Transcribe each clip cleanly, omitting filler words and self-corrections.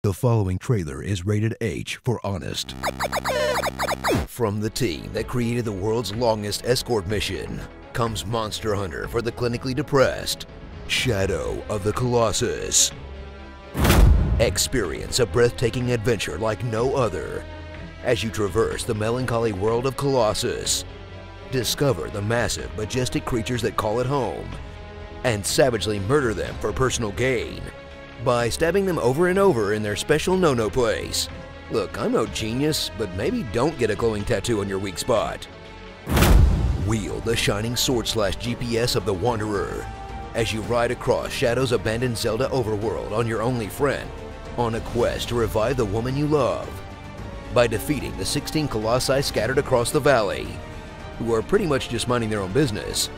The following trailer is rated H for honest. From the team that created the world's longest escort mission comes Monster Hunter for the clinically depressed, Shadow of the Colossus. Experience a breathtaking adventure like no other as you traverse the melancholy world of Colossus. Discover the massive, majestic creatures that call it home and savagely murder them for personal gain by stabbing them over and over in their special no-no place. Look, I'm no genius, but maybe don't get a glowing tattoo on your weak spot. Wield the shining sword/GPS of the Wanderer as you ride across Shadow's abandoned Zelda overworld on your only friend on a quest to revive the woman you love by defeating the 16 colossi scattered across the valley who are pretty much just minding their own business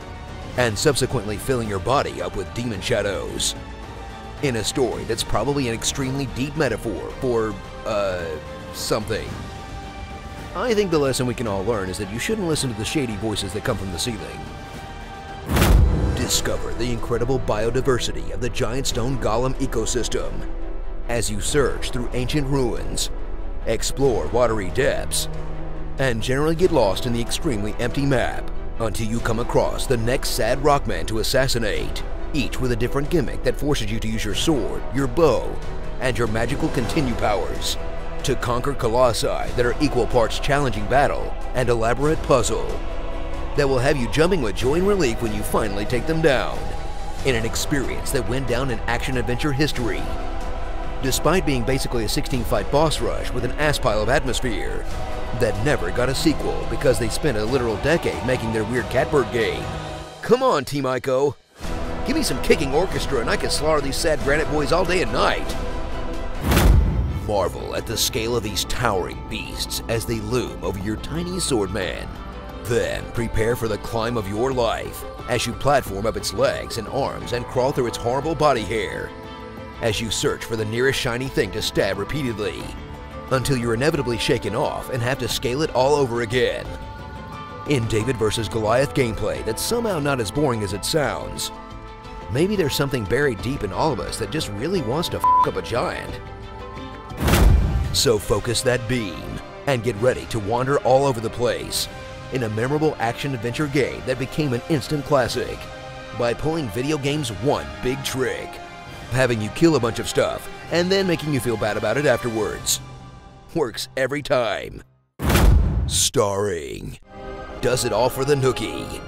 and subsequently filling your body up with demon shadows. In a story that's probably an extremely deep metaphor for, something. I think the lesson we can all learn is that you shouldn't listen to the shady voices that come from the ceiling. Discover the incredible biodiversity of the giant stone golem ecosystem as you search through ancient ruins, explore watery depths, and generally get lost in the extremely empty map until you come across the next sad rockman to assassinate, each with a different gimmick that forces you to use your sword, your bow, and your magical continue powers to conquer colossi that are equal parts challenging battle and elaborate puzzle that will have you jumping with joy and relief when you finally take them down in an experience that went down in action-adventure history. Despite being basically a 16-fight boss rush with an ass pile of atmosphere that never got a sequel because they spent a literal decade making their weird catbird game. Come on, Team Ico. Give me some kicking orchestra and I can slaughter these sad granite boys all day and night. Marvel at the scale of these towering beasts as they loom over your tiny swordman. Then prepare for the climb of your life as you platform up its legs and arms and crawl through its horrible body hair as you search for the nearest shiny thing to stab repeatedly until you're inevitably shaken off and have to scale it all over again. In David vs. Goliath gameplay that's somehow not as boring as it sounds. Maybe there's something buried deep in all of us that just really wants to f up a giant. So focus that beam and get ready to wander all over the place in a memorable action-adventure game that became an instant classic by pulling video games' one big trick, having you kill a bunch of stuff and then making you feel bad about it afterwards. Works every time. Starring Does It All for the Nookie,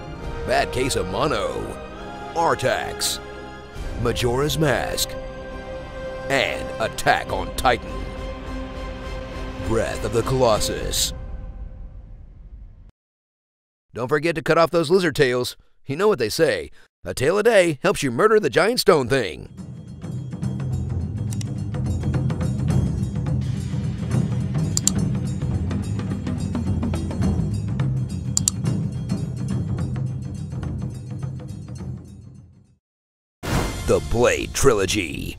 Bad Case of Mono, Artax, Majora's Mask, and Attack on Titan. Breath of the Colossus. Don't forget to cut off those lizard tails. You know what they say, a tail a day helps you murder the giant stone thing. The Blade Trilogy.